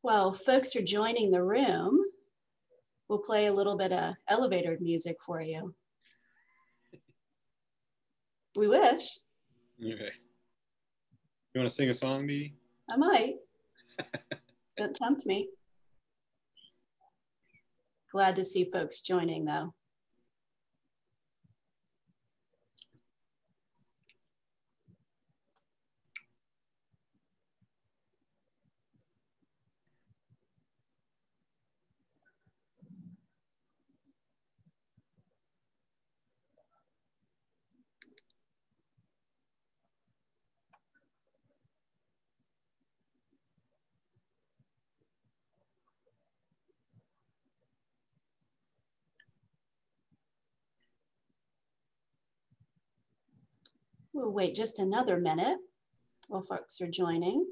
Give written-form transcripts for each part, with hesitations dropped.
While folks are joining the room, we'll play a little bit of elevator music for you. We wish. Okay. You want to sing a song, Dee? I might. Don't tempt me. Glad to see folks joining though. We'll wait just another minute while folks are joining.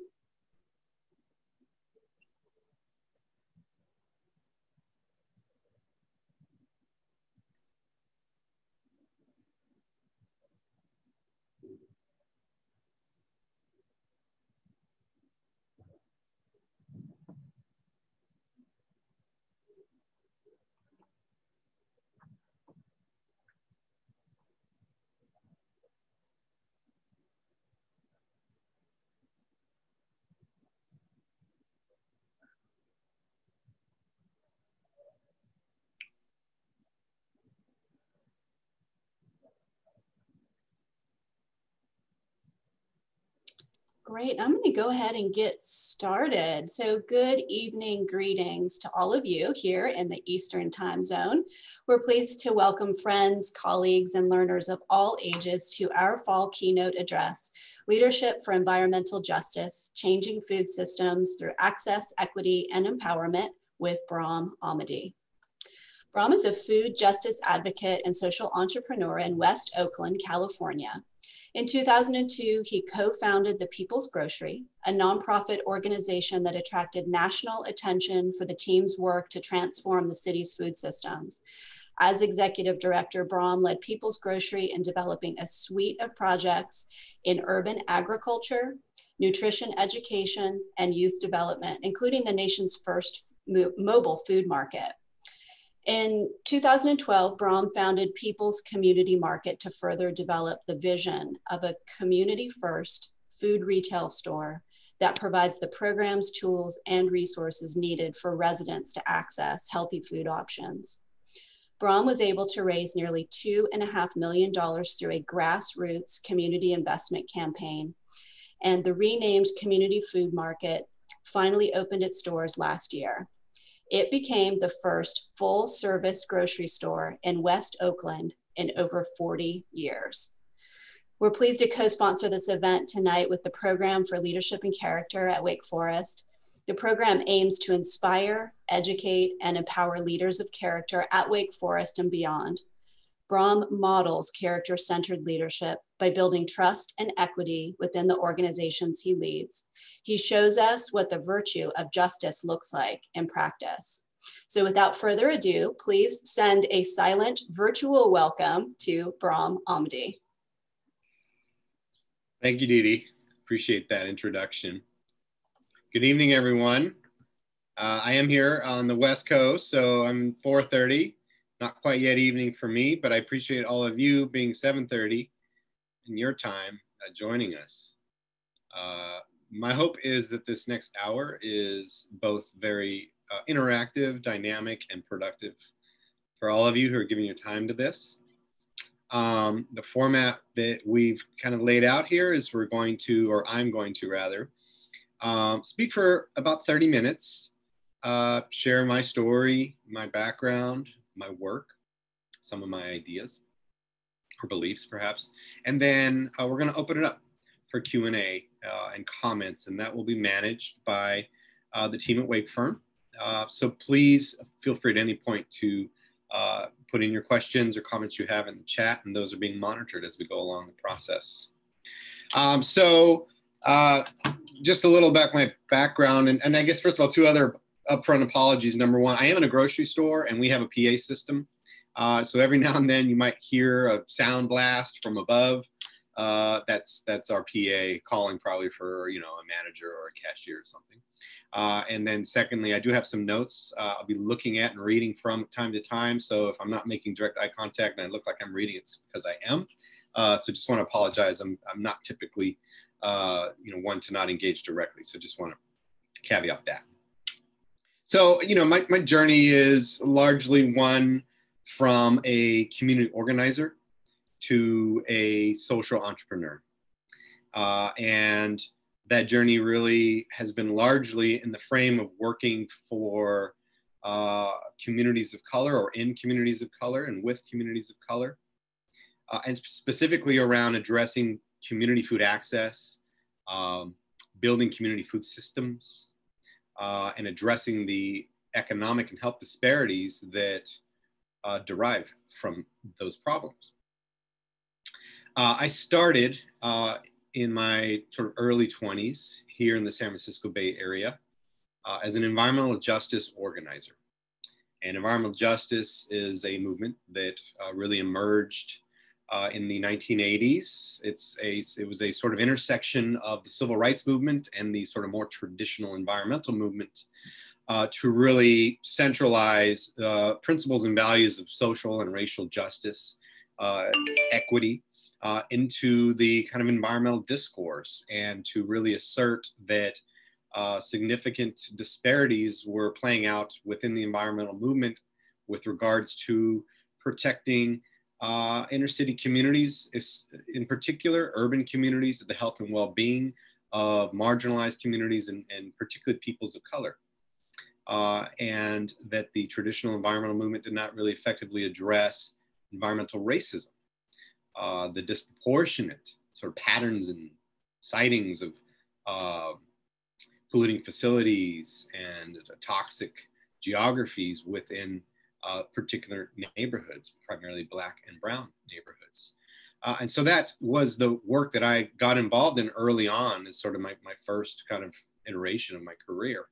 Great, I'm gonna go ahead and get started. So good evening, greetings to all of you here in the Eastern time zone. We're pleased to welcome friends, colleagues, and learners of all ages to our fall keynote address, Leadership for Environmental Justice, Changing Food Systems Through Access, Equity, and Empowerment with Brahm Ahmadi. Brahm is a food justice advocate and social entrepreneur in West Oakland, California. In 2002, he co-founded the People's Grocery, a nonprofit organization that attracted national attention for the team's work to transform the city's food systems. As executive director, Brahm led People's Grocery in developing a suite of projects in urban agriculture, nutrition education, and youth development, including the nation's first mobile food market. In 2012, Brahm founded People's Community Market to further develop the vision of a community-first food retail store that provides the programs, tools, and resources needed for residents to access healthy food options. Brahm was able to raise nearly $2.5 million through a grassroots community investment campaign, and the renamed Community Food Market finally opened its doors last year. It became the first full-service grocery store in West Oakland in over 40 years. We're pleased to co-sponsor this event tonight with the Program for Leadership and Character at Wake Forest. The program aims to inspire, educate, and empower leaders of character at Wake Forest and beyond. Brahm models character-centered leadership by building trust and equity within the organizations he leads. He shows us what the virtue of justice looks like in practice. So without further ado, please send a silent virtual welcome to Brahm Ahmadi. Thank you, Dee Dee. Appreciate that introduction. Good evening, everyone. I am here on the West Coast, so I'm 4:30. Not quite yet evening for me, but I appreciate all of you being 7:30 in your time joining us. My hope is that this next hour is both very interactive, dynamic, and productive for all of you who are giving your time to this. The format that we've kind of laid out here is I'm going to rather, speak for about 30 minutes, share my story, my background, my work, some of my ideas or beliefs perhaps, and then we're going to open it up for Q&A and comments, and that will be managed by the team at Wake Firm. So please feel free at any point to put in your questions or comments you have in the chat, and those are being monitored as we go along the process. Just a little about my background, and I guess first of all, two other upfront apologies. Number one, I am in a grocery store and we have a PA system. So every now and then you might hear a sound blast from above. that's our PA calling probably for, you know, a manager or a cashier or something. And then secondly, I do have some notes I'll be looking at and reading from time to time. So if I'm not making direct eye contact and I look like I'm reading, it's because I am. So just want to apologize. I'm not typically, you know, one to not engage directly. So just want to caveat that. So, you know, my journey is largely one from a community organizer to a social entrepreneur. And that journey really has been largely in the frame of working for communities of color, or in communities of color and with communities of color, and specifically around addressing community food access, building community food systems, and addressing the economic and health disparities that derive from those problems. I started in my sort of early 20s here in the San Francisco Bay Area as an environmental justice organizer. And environmental justice is a movement that really emerged in the 1980s. It was a sort of intersection of the civil rights movement and the sort of more traditional environmental movement to really centralize principles and values of social and racial justice, equity, into the kind of environmental discourse, and to really assert that significant disparities were playing out within the environmental movement with regards to protecting inner city communities, in particular urban communities, the health and well-being of marginalized communities and particularly peoples of color. And that the traditional environmental movement did not really effectively address environmental racism, the disproportionate sort of patterns and sightings of polluting facilities and toxic geographies within particular neighborhoods, primarily Black and brown neighborhoods. And so that was the work that I got involved in early on as sort of my first kind of iteration of my career.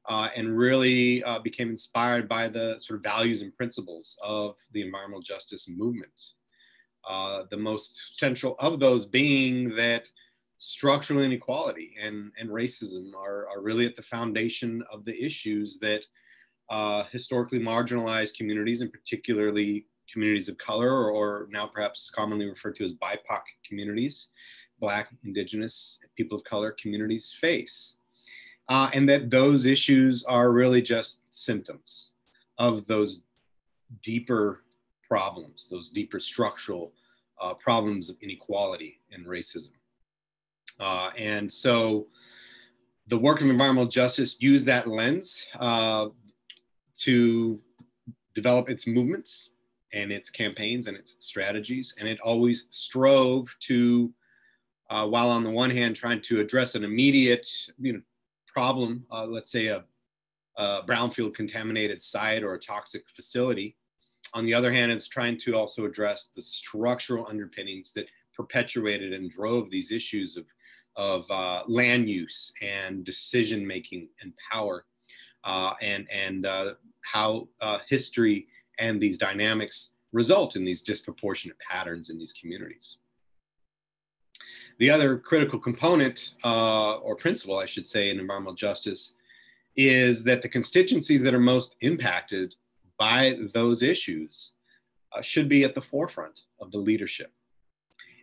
And really became inspired by the sort of values and principles of the environmental justice movement. The most central of those being that structural inequality and racism are really at the foundation of the issues that historically marginalized communities, and particularly communities of color, or now perhaps commonly referred to as BIPOC communities, Black, Indigenous, people of color communities face. And that those issues are really just symptoms of those deeper problems, those deeper structural problems of inequality and racism. And so the work of environmental justice used that lens to develop its movements and its campaigns and its strategies. And it always strove to, while on the one hand trying to address an immediate problem, let's say a brownfield contaminated site or a toxic facility. On the other hand, it's trying to also address the structural underpinnings that perpetuated and drove these issues of land use and decision making and power, and how history and these dynamics result in these disproportionate patterns in these communities. The other critical component, or principle, I should say, in environmental justice is that the constituencies that are most impacted by those issues should be at the forefront of the leadership.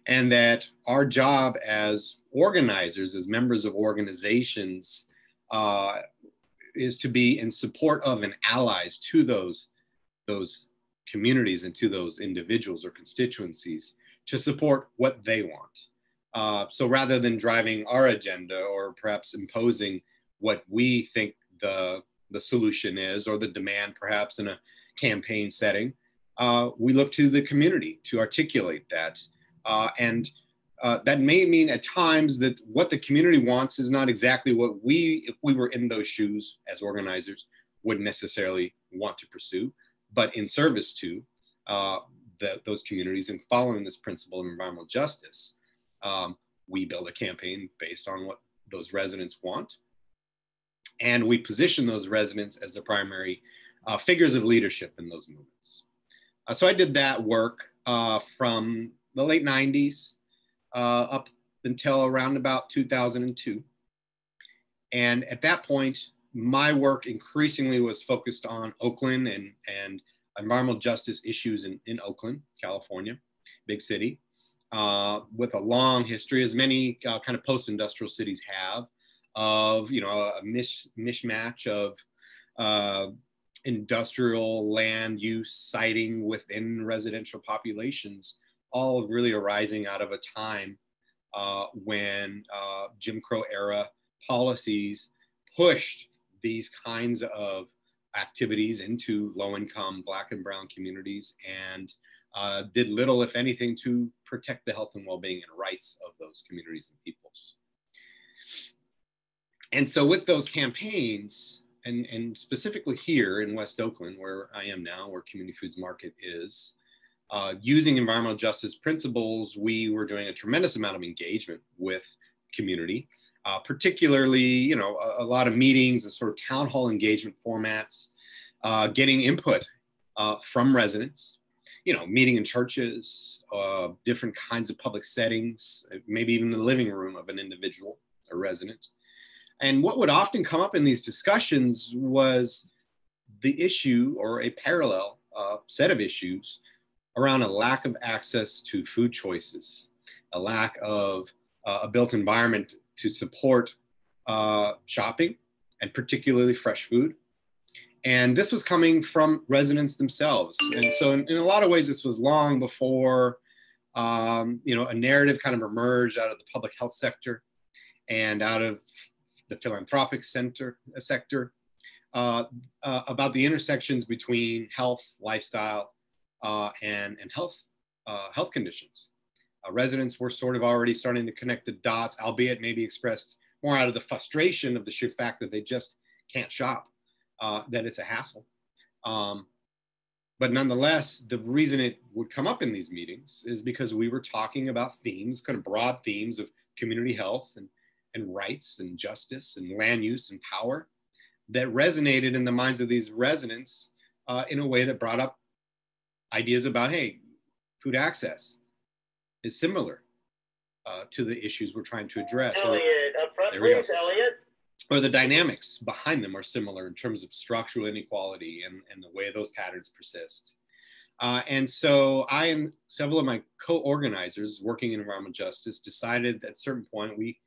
And that our job as organizers, as members of organizations, is to be in support of and allies to those communities and to those individuals or constituencies to support what they want. So rather than driving our agenda or perhaps imposing what we think the solution is, or the demand perhaps in a campaign setting, we look to the community to articulate that. And that may mean at times that what the community wants is not exactly what we, if we were in those shoes as organizers, would necessarily want to pursue, but in service to those communities and following this principle of environmental justice, we build a campaign based on what those residents want. And we position those residents as the primary figures of leadership in those movements. So I did that work from the late 90s up until around about 2002. And at that point, my work increasingly was focused on Oakland and environmental justice issues in Oakland, California, big city, with a long history, as many kind of post-industrial cities have, of a mishmatch of industrial land use siting within residential populations, all really arising out of a time when Jim Crow era policies pushed these kinds of activities into low-income Black and brown communities, and did little, if anything, to protect the health and well-being and rights of those communities and peoples. And so with those campaigns, and specifically here in West Oakland, where I am now, where Community Foods Market is, using environmental justice principles, we were doing a tremendous amount of engagement with community, particularly, a lot of meetings and sort of town hall engagement formats, getting input from residents, meeting in churches, different kinds of public settings, maybe even the living room of an individual or resident. And what would often come up in these discussions was the issue, or a parallel set of issues, around a lack of access to food choices, a lack of a built environment to support shopping, and particularly fresh food. And this was coming from residents themselves. And so in a lot of ways, this was long before a narrative kind of emerged out of the public health sector and out of the philanthropic sector about the intersections between health, lifestyle, and health conditions. Residents were sort of already starting to connect the dots, albeit maybe expressed more out of the frustration of the sheer fact that they just can't shop, that it's a hassle. But nonetheless, the reason it would come up in these meetings is because we were talking about themes, kind of broad themes of community health and rights and justice and land use and power, that resonated in the minds of these residents in a way that brought up ideas about, hey, food access is similar to the issues we're trying to address. Elliot, up front, please, Elliot. Or the dynamics behind them are similar in terms of structural inequality and the way those patterns persist. And so I and several of my co-organizers working in environmental justice decided at a certain point we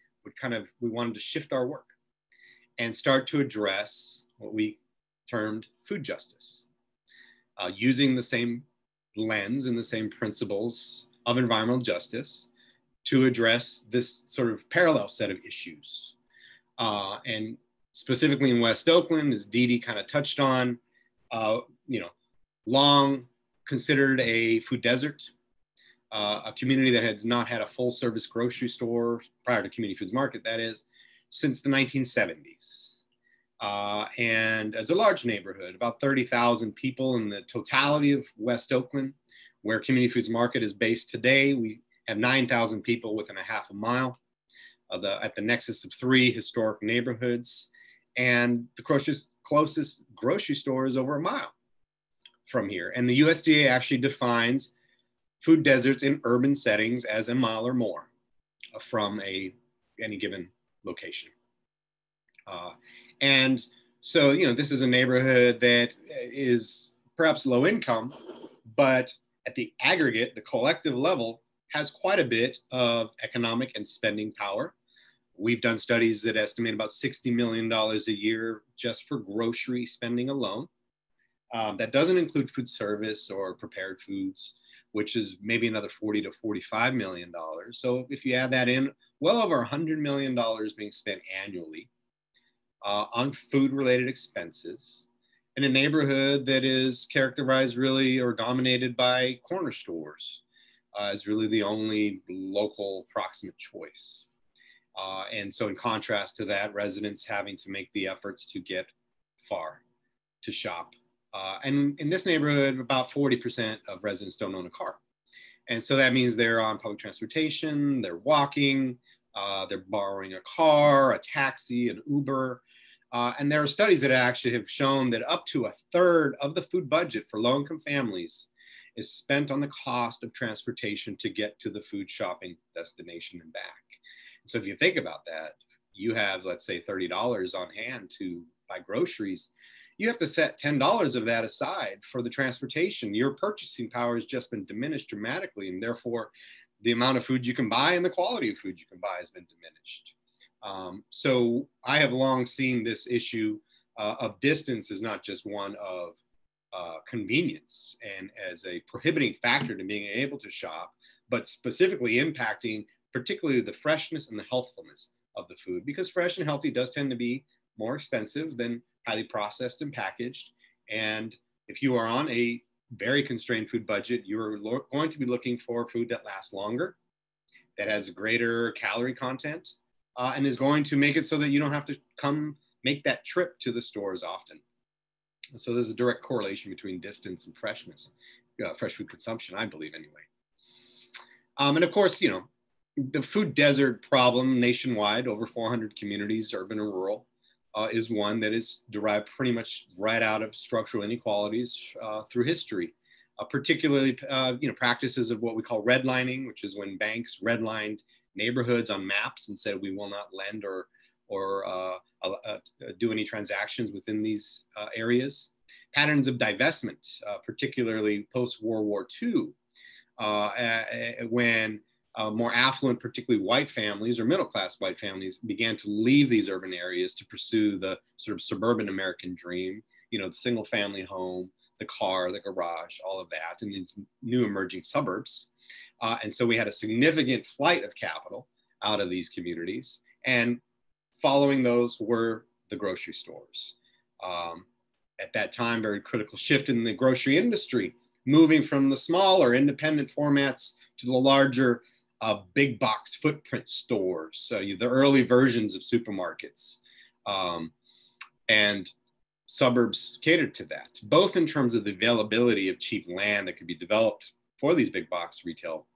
wanted to shift our work and start to address what we termed food justice, using the same lens and the same principles of environmental justice to address this sort of parallel set of issues. And specifically in West Oakland, as Dee Dee kind of touched on, long considered a food desert, a community that has not had a full service grocery store prior to Community Foods Market, that is, since the 1970s. And it's a large neighborhood, about 30,000 people in the totality of West Oakland, where Community Foods Market is based today. We have 9,000 people within a half a mile at the nexus of 3 historic neighborhoods. And the closest grocery store is over a mile from here. And the USDA actually defines food deserts in urban settings as a mile or more from any given location. And so, this is a neighborhood that is perhaps low income, but at the aggregate, the collective level, has quite a bit of economic and spending power. We've done studies that estimate about $60 million a year just for grocery spending alone. That doesn't include food service or prepared foods, which is maybe another $40 to $45 million. So if you add that in, well over $100 million being spent annually on food-related expenses in a neighborhood that is characterized really or dominated by corner stores as really the only local proximate choice. And so in contrast to that, residents having to make the efforts to get far to shop. And in this neighborhood, about 40% of residents don't own a car. And so that means they're on public transportation, they're walking, they're borrowing a car, a taxi, an Uber. And there are studies that actually have shown that up to 1/3 of the food budget for low-income families is spent on the cost of transportation to get to the food shopping destination and back. So if you think about that, you have, let's say, $30 on hand to buy groceries. You have to set $10 of that aside for the transportation. Your purchasing power has just been diminished dramatically, and therefore the amount of food you can buy and the quality of food you can buy has been diminished. So I have long seen this issue of distance as not just one of convenience and as a prohibiting factor to being able to shop, but specifically impacting particularly the freshness and the healthfulness of the food, because fresh and healthy does tend to be more expensive than highly processed and packaged. And if you are on a very constrained food budget, you're going to be looking for food that lasts longer, that has greater calorie content, and is going to make it so that you don't have to come make that trip to the stores often. So there's a direct correlation between distance and freshness, fresh food consumption, I believe anyway. And of course, the food desert problem nationwide, over 400 communities, urban and rural, is one that is derived pretty much right out of structural inequalities through history, particularly practices of what we call redlining, which is when banks redlined neighborhoods on maps and said we will not lend or do any transactions within these areas. Patterns of divestment, particularly post-World War II, when more affluent, particularly white families or middle-class white families began to leave these urban areas to pursue the sort of suburban American dream, the single family home, the car, the garage, all of that in these new emerging suburbs. And so we had a significant flight of capital out of these communities. And following those were the grocery stores. At that time, very critical shift in the grocery industry, moving from the smaller independent formats to the larger big box footprint stores, so the early versions of supermarkets, and suburbs catered to that, both in terms of the availability of cheap land that could be developed for these big box retail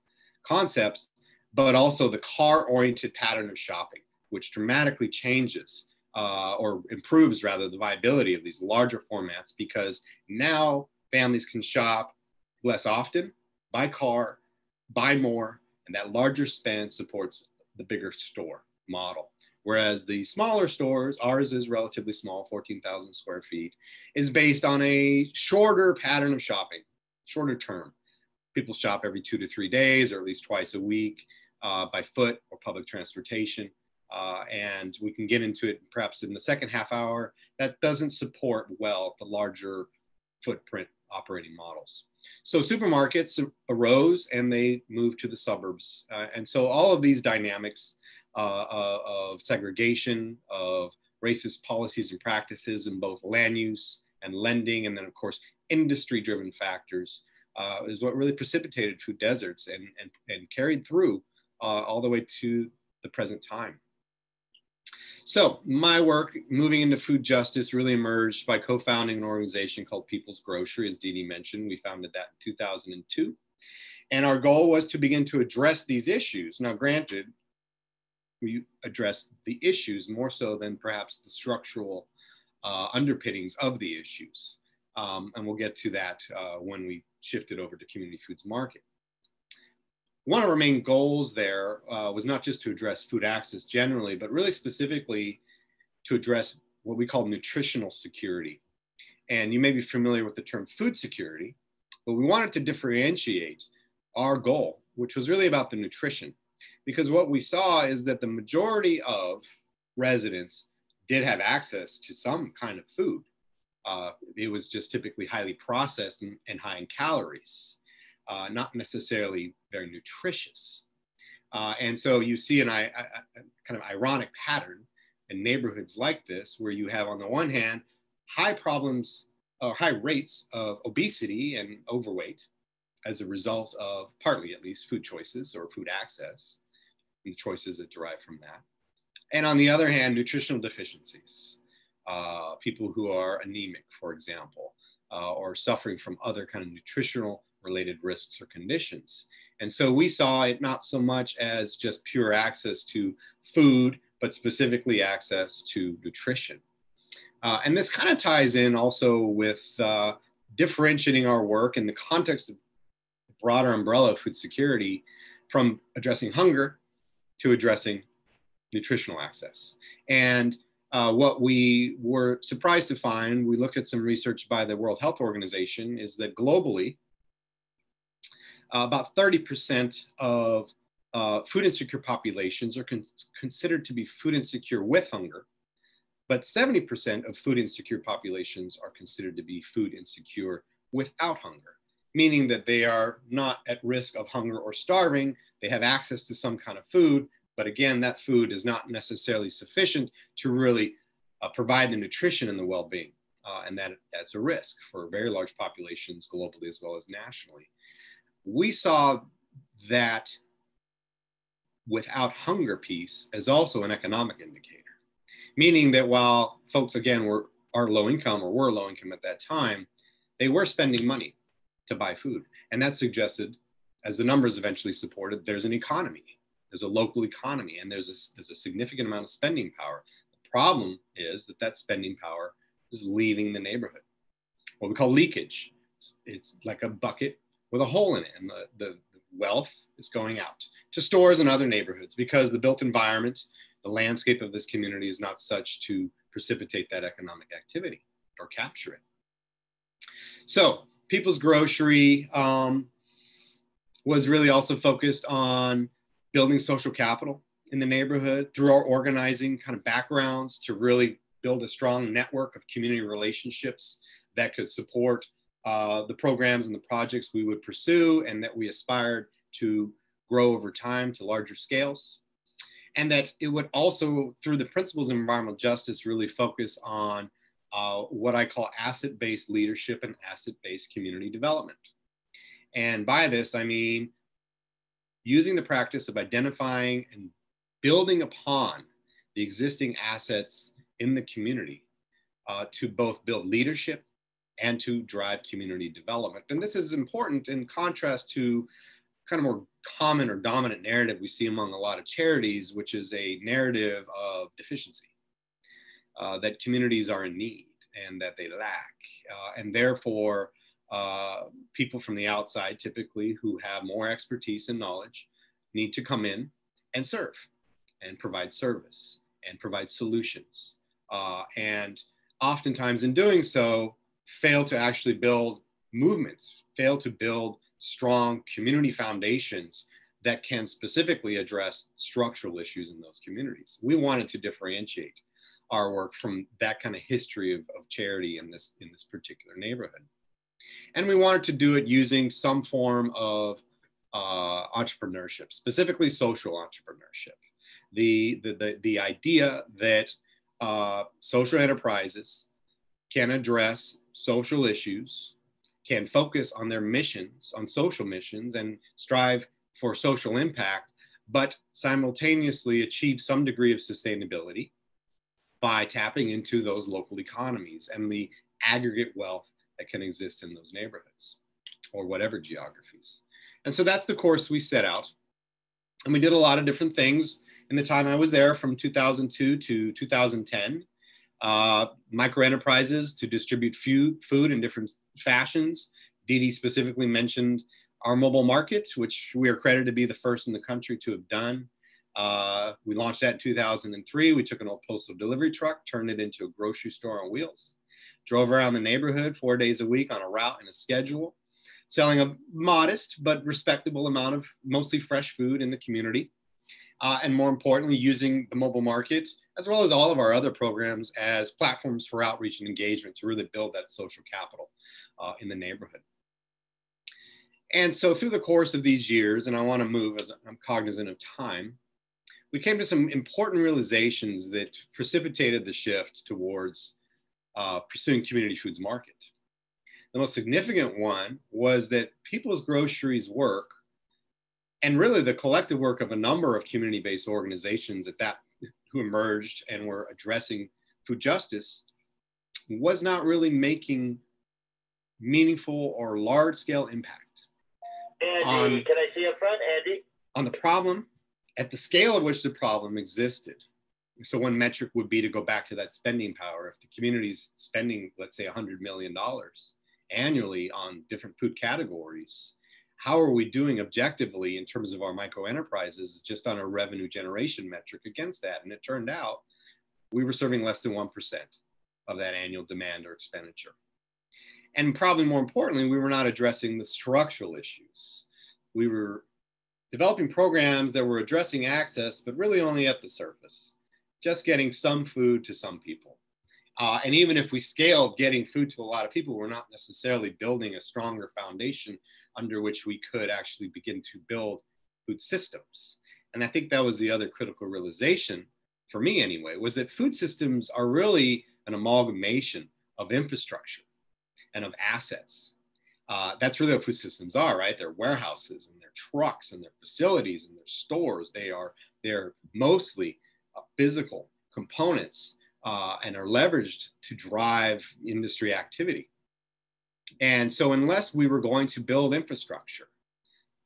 concepts, but also the car-oriented pattern of shopping, which dramatically changes or improves rather the viability of these larger formats, because now families can shop less often, by car, buy more, and that larger spend supports the bigger store model. Whereas the smaller stores, ours is relatively small, 14,000 square feet, is based on a shorter pattern of shopping, shorter term. People shop every 2 to 3 days, or at least twice a week, by foot or public transportation. And we can get into it perhaps in the second half hour. That doesn't support well the larger footprint operating models. So supermarkets arose and they moved to the suburbs. And so all of these dynamics of segregation, of racist policies and practices in both land use and lending, and then of course, industry-driven factors is what really precipitated food deserts and carried through all the way to the present time. So my work moving into food justice really emerged by co-founding an organization called People's Grocery, as Dee Dee mentioned. We founded that in 2002. And our goal was to begin to address these issues. Now, granted, we addressed the issues more so than perhaps the structural underpinnings of the issues. And we'll get to that when we shifted over to Community Foods Market. One of our main goals there was not just to address food access generally, but really specifically to address what we call nutritional security. And you may be familiar with the term food security, but we wanted to differentiate our goal, which was really about the nutrition. Because what we saw is that the majority of residents did have access to some kind of food. It was just typically highly processed and high in calories. Not necessarily very nutritious. And so you see a kind of ironic pattern in neighborhoods like this, where you have on the one hand, high rates of obesity and overweight as a result of partly at least food choices or food access and the choices that derive from that. And on the other hand, nutritional deficiencies, people who are anemic, for example, or suffering from other kind of nutritional related risks or conditions. And so we saw it not so much as just pure access to food, but specifically access to nutrition. And this kind of ties in also with differentiating our work in the context of broader umbrella of food security, from addressing hunger to addressing nutritional access. And what we were surprised to find, we looked at some research by the World Health Organization, is that globally, about 30% of food insecure populations are considered to be food insecure with hunger, but 70% of food insecure populations are considered to be food insecure without hunger, meaning that they are not at risk of hunger or starving. They have access to some kind of food, but again, that food is not necessarily sufficient to really provide the nutrition and the well-being. And that's a risk for very large populations globally as well as nationally. We saw that without hunger piece as also an economic indicator, meaning that while folks, again, are low income or were low income at that time, they were spending money to buy food. And that suggested, as the numbers eventually supported, there's an economy, there's a local economy, and there's a significant amount of spending power. The problem is that spending power is leaving the neighborhood, what we call leakage. It's like a bucket with a hole in it, and the wealth is going out to stores and other neighborhoods because the built environment, the landscape of this community is not such to precipitate that economic activity or capture it. So People's Grocery was really also focused on building social capital in the neighborhood through our organizing kind of backgrounds to really build a strong network of community relationships that could support the programs and the projects we would pursue and that we aspired to grow over time to larger scales. And that it would also, through the principles of environmental justice, really focus on what I call asset-based leadership and asset-based community development. And by this, I mean using the practice of identifying and building upon the existing assets in the community to both build leadership and to drive community development. And this is important in contrast to kind of more common or dominant narrative we see among a lot of charities, which is a narrative of deficiency, that communities are in need and that they lack. And therefore, people from the outside, typically who have more expertise and knowledge, need to come in and serve and provide service and provide solutions. And oftentimes in doing so, fail to actually build movements, fail to build strong community foundations that can specifically address structural issues in those communities. We wanted to differentiate our work from that kind of history of charity in this particular neighborhood. And we wanted to do it using some form of entrepreneurship, specifically social entrepreneurship. The idea that social enterprises can address social issues, can focus on their missions, on social missions, and strive for social impact, but simultaneously achieve some degree of sustainability by tapping into those local economies and the aggregate wealth that can exist in those neighborhoods or whatever geographies. And so that's the course we set out. And we did a lot of different things in the time I was there from 2002 to 2010. Micro enterprises to distribute food in different fashions. Didi specifically mentioned our mobile market, which we are credited to be the first in the country to have done. We launched that in 2003. We took an old postal delivery truck, turned it into a grocery store on wheels, drove around the neighborhood 4 days a week on a route and a schedule, selling a modest but respectable amount of mostly fresh food in the community. And more importantly, using the mobile market, as well as all of our other programs, as platforms for outreach and engagement to really build that social capital in the neighborhood. And so through the course of these years, and I want to move as I'm cognizant of time, we came to some important realizations that precipitated the shift towards pursuing community foods market. The most significant one was that People's Groceries work, and really the collective work of a number of community-based organizations who emerged and were addressing food justice, was not really making meaningful or large-scale impact. Andy, can I see up front, Andy? On the problem, at the scale at which the problem existed. So one metric would be to go back to that spending power. If the community's spending, let's say $100 million annually on different food categories, how are we doing objectively in terms of our micro enterprises just on a revenue generation metric against that? And it turned out we were serving less than 1% of that annual demand or expenditure. And probably more importantly, we were not addressing the structural issues. We were developing programs that were addressing access, but really only at the surface, just getting some food to some people. And even if we scaled getting food to a lot of people, we're not necessarily building a stronger foundation under which we could actually begin to build food systems. And I think that was the other critical realization, for me anyway, was that food systems are really an amalgamation of infrastructure and of assets. That's really what food systems are, right? They're warehouses and they're trucks and they're facilities and they're stores. They're mostly physical components and are leveraged to drive industry activity. And so unless we were going to build infrastructure,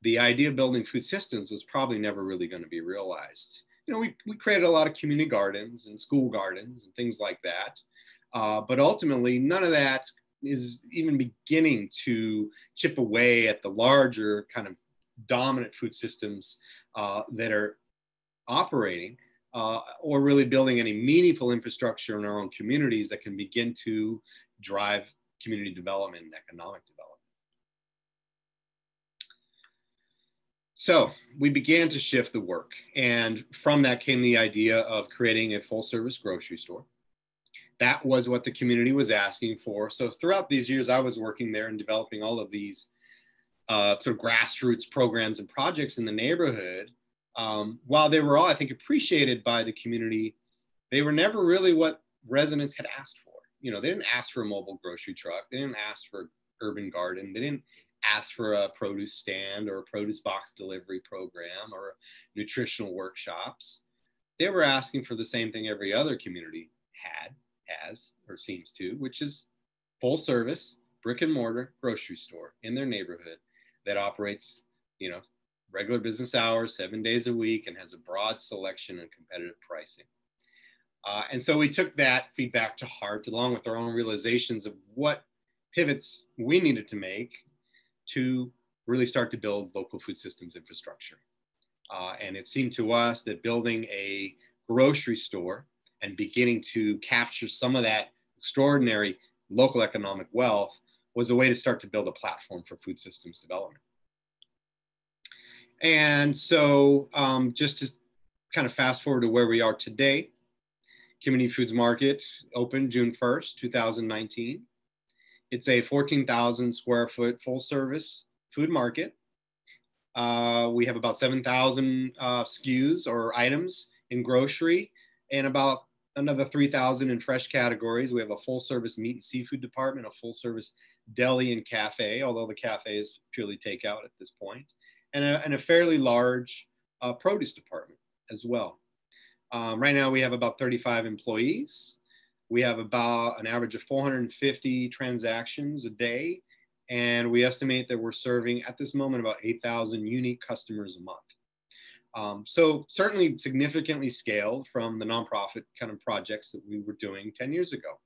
the idea of building food systems was probably never really going to be realized. You know, we created a lot of community gardens and school gardens and things like that. But ultimately, none of that is even beginning to chip away at the larger kind of dominant food systems that are operating or really building any meaningful infrastructure in our own communities that can begin to drive community development and economic development. So we began to shift the work, and from that came the idea of creating a full service grocery store. That was what the community was asking for. So throughout these years, I was working there and developing all of these sort of grassroots programs and projects in the neighborhood. While they were all, I think, appreciated by the community, they were never really what residents had asked for. You know, they didn't ask for a mobile grocery truck. They didn't ask for an urban garden. They didn't ask for a produce stand or a produce box delivery program or nutritional workshops. They were asking for the same thing every other community has, or seems to, which is full service, brick and mortar grocery store in their neighborhood that operates, you know, regular business hours, 7 days a week, and has a broad selection and competitive pricing. And so we took that feedback to heart, along with our own realizations of what pivots we needed to make to really start to build local food systems infrastructure. And it seemed to us that building a grocery store and beginning to capture some of that extraordinary local economic wealth was a way to start to build a platform for food systems development. And so just to kind of fast forward to where we are today, Community Foods Market opened June 1st, 2019. It's a 14,000 square foot full service food market. We have about 7,000 SKUs or items in grocery and about another 3,000 in fresh categories. We have a full service meat and seafood department, a full service deli and cafe, although the cafe is purely takeout at this point, and a fairly large produce department as well. Right now we have about 35 employees. We have about an average of 450 transactions a day. And we estimate that we're serving at this moment about 8,000 unique customers a month. So certainly significantly scaled from the nonprofit kind of projects that we were doing 10 years ago.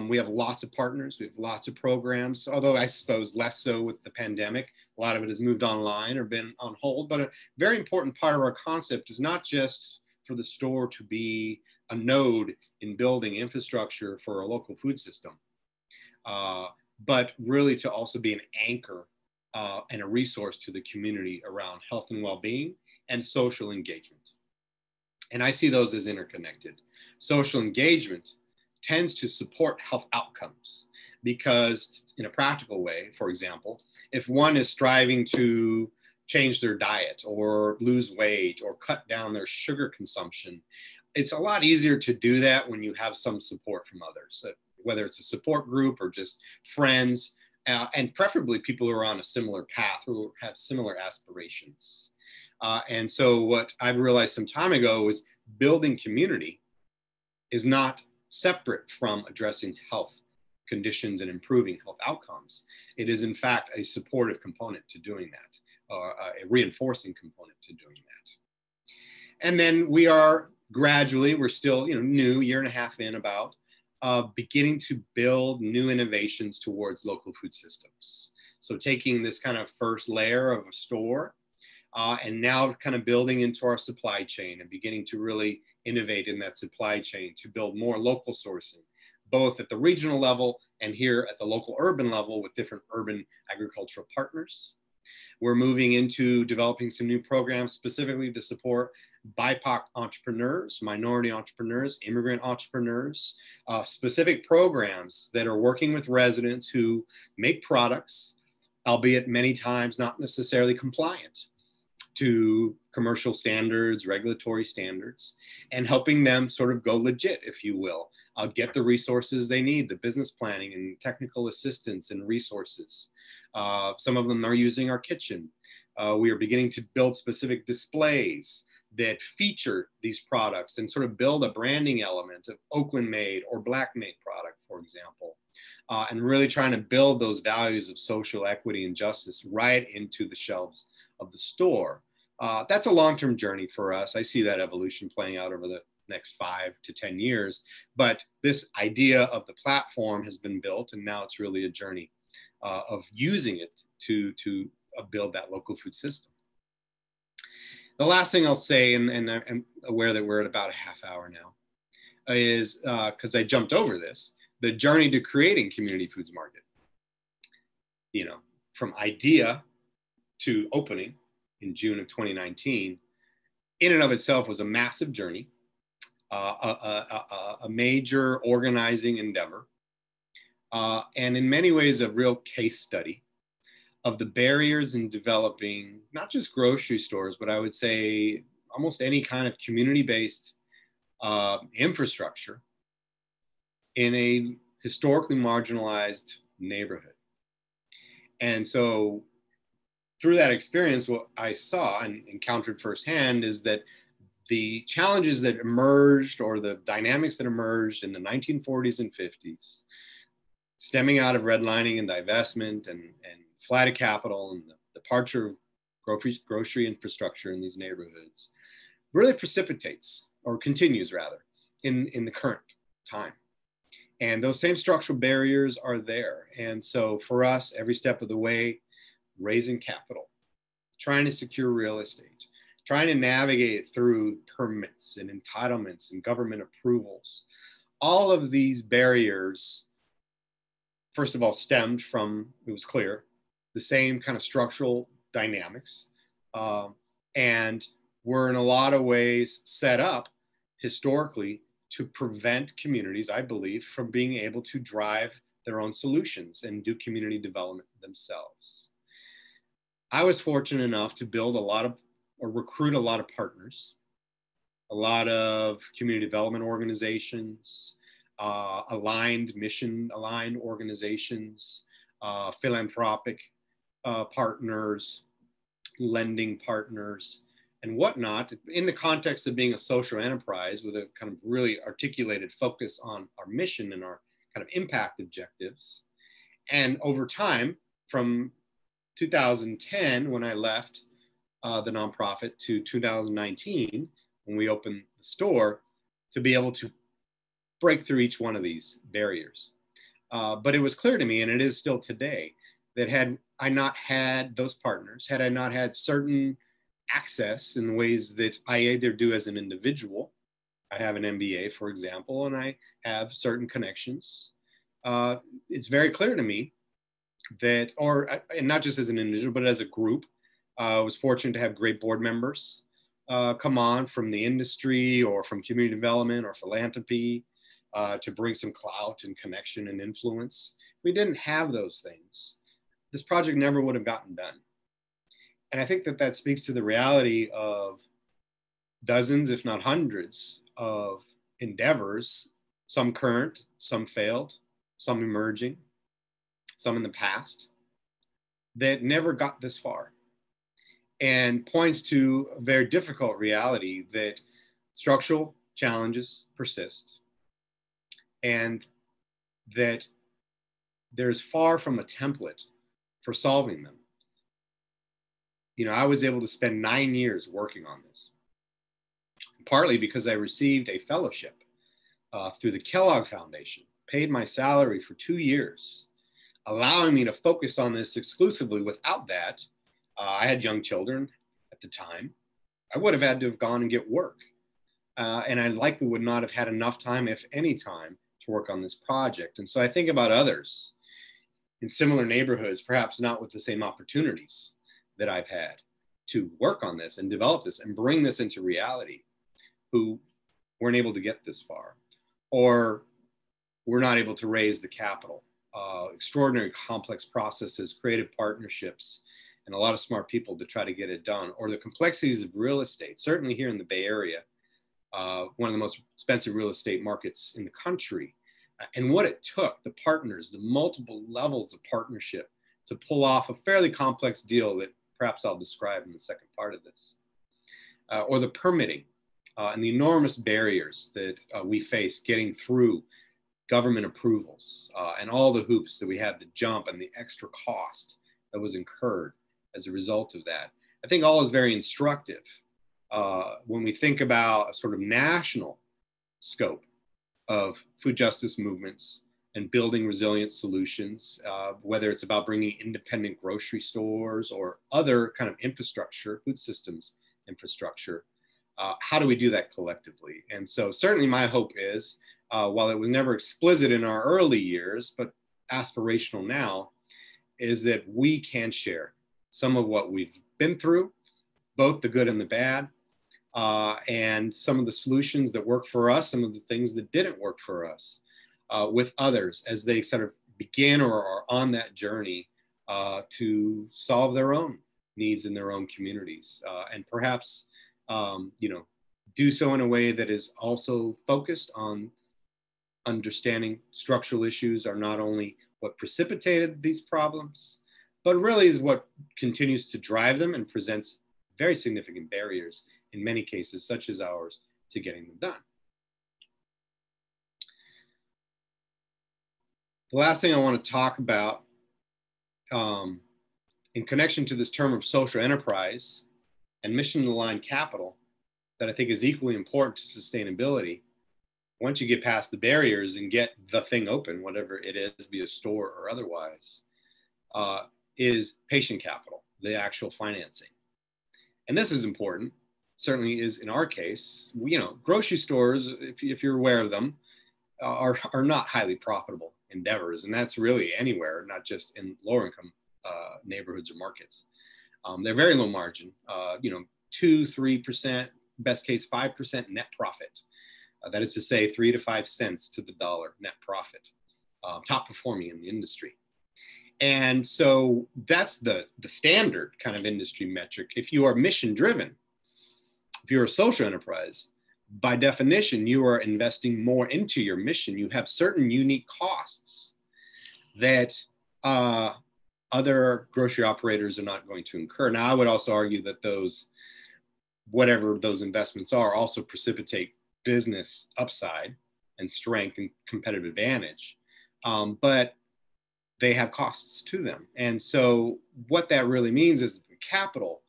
We have lots of partners, we have lots of programs, although I suppose less so with the pandemic. A lot of it has moved online or been on hold, but a very important part of our concept is not just for the store to be a node in building infrastructure for a local food system, but really to also be an anchor and a resource to the community around health and well-being and social engagement. And I see those as interconnected. Social engagement tends to support health outcomes because in a practical way, for example, if one is striving to change their diet or lose weight or cut down their sugar consumption, it's a lot easier to do that when you have some support from others, whether it's a support group or just friends, and preferably people who are on a similar path, who have similar aspirations. And so what I've realized some time ago is building community is not separate from addressing health conditions and improving health outcomes. It is in fact a supportive component to doing that, or a reinforcing component to doing that. And then we are gradually, we're still new, year and a half in about, beginning to build new innovations towards local food systems. So taking this kind of first layer of a store and now kind of building into our supply chain and beginning to really innovate in that supply chain to build more local sourcing, both at the regional level and here at the local urban level with different urban agricultural partners. We're moving into developing some new programs specifically to support BIPOC entrepreneurs, minority entrepreneurs, immigrant entrepreneurs, specific programs that are working with residents who make products, albeit many times not necessarily compliant to commercial standards, regulatory standards, and helping them sort of go legit, if you will, get the resources they need, the business planning and technical assistance and resources. Some of them are using our kitchen. We are beginning to build specific displays that feature these products and sort of build a branding element of Oakland made or Black made product, for example, and really trying to build those values of social equity and justice right into the shelves of the store. That's a long-term journey for us. I see that evolution playing out over the next 5 to 10 years, but this idea of the platform has been built, and now it's really a journey of using it to build that local food system. The last thing I'll say, and I'm aware that we're at about a half hour now, is because I jumped over this, the journey to creating Community Foods Market. You know, from idea to opening in June of 2019, in and of itself was a massive journey, a major organizing endeavor, and in many ways a real case study of the barriers in developing not just grocery stores, but I would say almost any kind of community-based infrastructure in a historically marginalized neighborhood. And so through that experience, what I saw and encountered firsthand is that the challenges that emerged or the dynamics that emerged in the 1940s and 50s, stemming out of redlining and divestment and flight of capital and the departure of grocery infrastructure in these neighborhoods, really precipitates, or continues rather, in the current time. And those same structural barriers are there. And so for us, every step of the way, raising capital, trying to secure real estate, trying to navigate through permits and entitlements and government approvals, all of these barriers, first of all, stemmed from, it was clear, the same kind of structural dynamics, and were in a lot of ways set up historically to prevent communities, I believe, from being able to drive their own solutions and do community development themselves. I was fortunate enough to build recruit a lot of partners, a lot of community development organizations, mission-aligned organizations, philanthropic partners, lending partners, and whatnot, in the context of being a social enterprise with a kind of really articulated focus on our mission and our kind of impact objectives. And over time, from 2010, when I left the nonprofit, to 2019, when we opened the store, to be able to break through each one of these barriers. But it was clear to me, and it is still today, that had I not had those partners, had I not had certain access in ways that I either do as an individual, I have an MBA, for example, and I have certain connections, it's very clear to me that, and not just as an individual, but as a group, I was fortunate to have great board members come on from the industry or from community development or philanthropy to bring some clout and connection and influence. If we didn't have those things, this project never would have gotten done. And I think that speaks to the reality of dozens, if not hundreds, of endeavors, some current, some failed, some emerging, some in the past, that never got this far, and points to a very difficult reality that structural challenges persist, and that there's far from a template for solving them. You know, I was able to spend 9 years working on this, partly because I received a fellowship through the Kellogg Foundation, paid my salary for 2 years allowing me to focus on this exclusively. Without that, I had young children at the time. I would have had to have gone and get work. And I likely would not have had enough time, if any time, to work on this project. And so I think about others in similar neighborhoods, perhaps not with the same opportunities that I've had to work on this and develop this and bring this into reality, who weren't able to get this far, or were not able to raise the capital. Extraordinary complex processes, creative partnerships, and a lot of smart people to try to get it done, or the complexities of real estate, certainly here in the Bay Area, one of the most expensive real estate markets in the country, and what it took, the partners, the multiple levels of partnership to pull off a fairly complex deal that perhaps I'll describe in the second part of this, or the permitting and the enormous barriers that we face getting through government approvals and all the hoops that we had to jump and the extra cost that was incurred as a result of that. I think all is very instructive when we think about a sort of national scope of food justice movements and building resilient solutions, whether it's about bringing independent grocery stores or other kind of infrastructure, food systems infrastructure. How do we do that collectively? And so certainly my hope is, while it was never explicit in our early years, but aspirational now, is that we can share some of what we've been through, both the good and the bad, and some of the solutions that work for us, some of the things that didn't work for us, with others as they sort of begin or are on that journey to solve their own needs in their own communities, and perhaps do so in a way that is also focused on understanding structural issues are not only what precipitated these problems, but really is what continues to drive them and presents very significant barriers in many cases, such as ours, to getting them done. The last thing I want to talk about in connection to this term of social enterprise and mission-aligned capital that I think is equally important to sustainability, once you get past the barriers and get the thing open, whatever it is, be a store or otherwise, is patient capital, the actual financing. And this is important, certainly is in our case. Grocery stores, if you're aware of them, are not highly profitable endeavors. And that's really anywhere, not just in lower income neighborhoods or markets. They're very low margin, 2-3%, best case 5% net profit. That is to say 3 to 5 cents to the dollar net profit, top performing in the industry. And so that's the standard kind of industry metric. If you are mission driven, if you're a social enterprise, by definition, you are investing more into your mission. You have certain unique costs that other grocery operators are not going to incur. Now, I would also argue that those, whatever those investments are, also precipitate business upside and strength and competitive advantage. But they have costs to them. And so what that really means is that the capital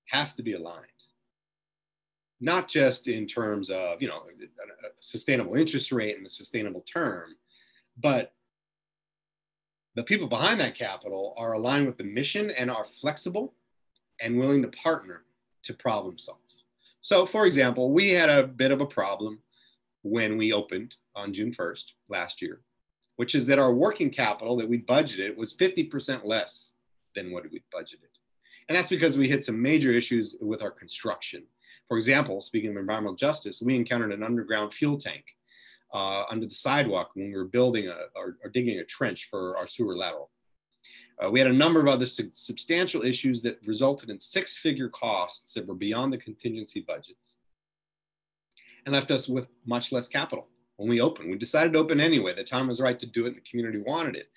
has to be aligned, not just in terms of, a sustainable interest rate and a sustainable term, but the people behind that capital are aligned with the mission and are flexible and willing to partner to problem solve. So for example, we had a bit of a problem when we opened on June 1st last year, which is that our working capital that we budgeted was 50% less than what we budgeted. And that's because we hit some major issues with our construction. For example, speaking of environmental justice, we encountered an underground fuel tank under the sidewalk when we were building or digging a trench for our sewer lateral. We had a number of other substantial issues that resulted in 6-figure costs that were beyond the contingency budgets and left us with much less capital. When we opened, we decided to open anyway. The time was right to do it. The community wanted it.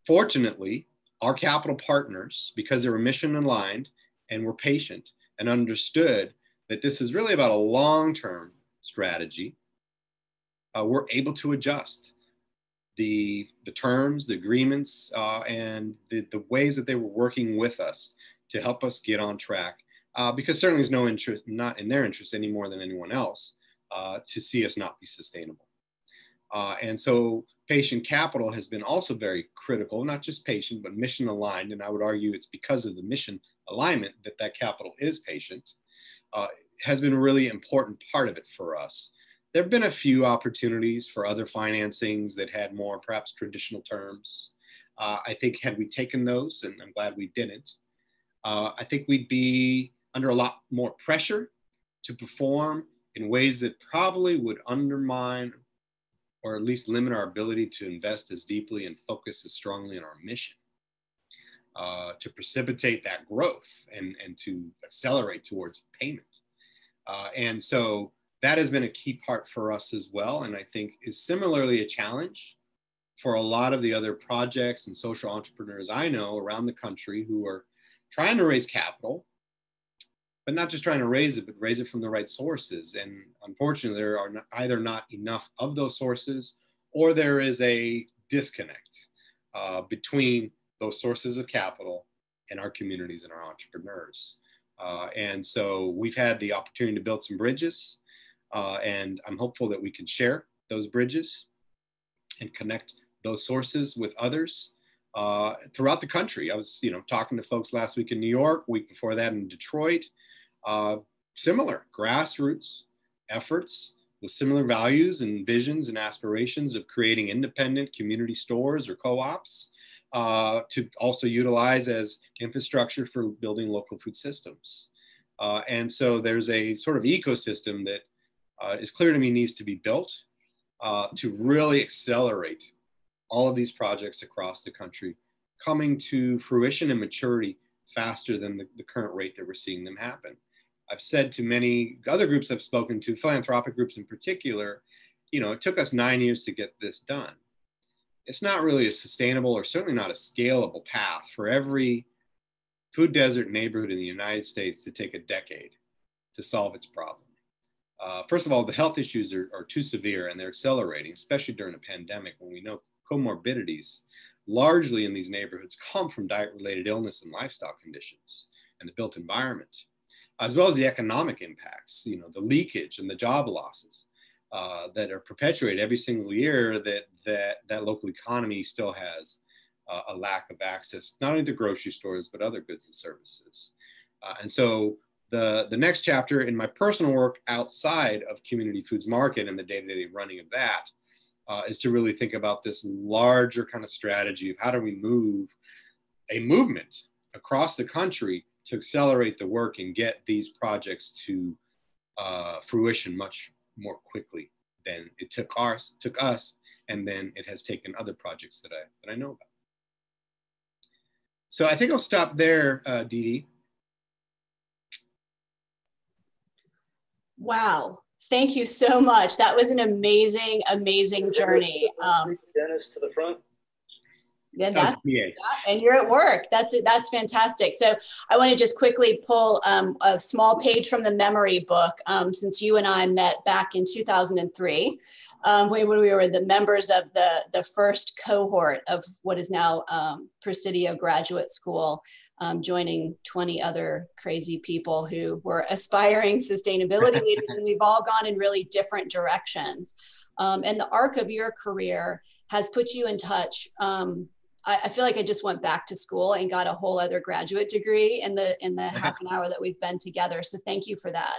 Fortunately, our capital partners, because they were mission aligned and were patient and understood that this is really about a long-term strategy, were able to adjust the terms, the agreements, and the ways that they were working with us to help us get on track. Because certainly there's no interest, not in their interest any more than anyone else, to see us not be sustainable. And so patient capital has been also very critical, not just patient, but mission aligned. And I would argue it's because of the mission alignment that that capital is patient, has been a really important part of it for us. There have been a few opportunities for other financings that had more perhaps traditional terms. I think had we taken those, and I'm glad we didn't, I think we'd be under a lot more pressure to perform in ways that probably would undermine or at least limit our ability to invest as deeply and focus as strongly on our mission, to precipitate that growth and to accelerate towards payment. And so that has been a key part for us as well. And I think is similarly a challenge for a lot of the other projects and social entrepreneurs I know around the country who are trying to raise capital, but not just trying to raise it, but raise it from the right sources. And unfortunately, there are either not enough of those sources, or there is a disconnect between those sources of capital and our communities and our entrepreneurs. And so we've had the opportunity to build some bridges, and I'm hopeful that we can share those bridges and connect those sources with others throughout the country. I was, talking to folks last week in New York, week before that in Detroit. Similar grassroots efforts with similar values and visions and aspirations of creating independent community stores or co-ops to also utilize as infrastructure for building local food systems. And so there's a sort of ecosystem that is clear to me needs to be built to really accelerate all of these projects across the country coming to fruition and maturity faster than the current rate that we're seeing them happen. I've said to many other groups I've spoken to, philanthropic groups in particular, it took us 9 years to get this done. It's not really a sustainable or certainly not a scalable path for every food desert neighborhood in the United States to take a decade to solve its problem. First of all, the health issues are too severe and they're accelerating, especially during a pandemic when we know comorbidities largely in these neighborhoods come from diet-related illness and lifestyle conditions and the built environment, as well as the economic impacts, the leakage and the job losses that are perpetuated every single year that local economy still has a lack of access, not only to grocery stores, but other goods and services. And so the next chapter in my personal work outside of Community Foods Market and the day-to-day running of that is to really think about this larger kind of strategy of how do we move a movement across the country to accelerate the work and get these projects to fruition much more quickly than it took us, and then it has taken other projects that I know about. So I think I'll stop there, Dee Dee. Wow. Thank you so much. That was an amazing, amazing journey. Dennis to the front. Yeah, and you're at work. That's fantastic. So I want to just quickly pull a small page from the memory book, since you and I met back in 2003, when we were the members of the first cohort of what is now Presidio Graduate School, joining 20 other crazy people who were aspiring sustainability leaders, and we've all gone in really different directions. And the arc of your career has put you in touch. I feel like I just went back to school and got a whole other graduate degree in the half an hour that we've been together. So thank you for that.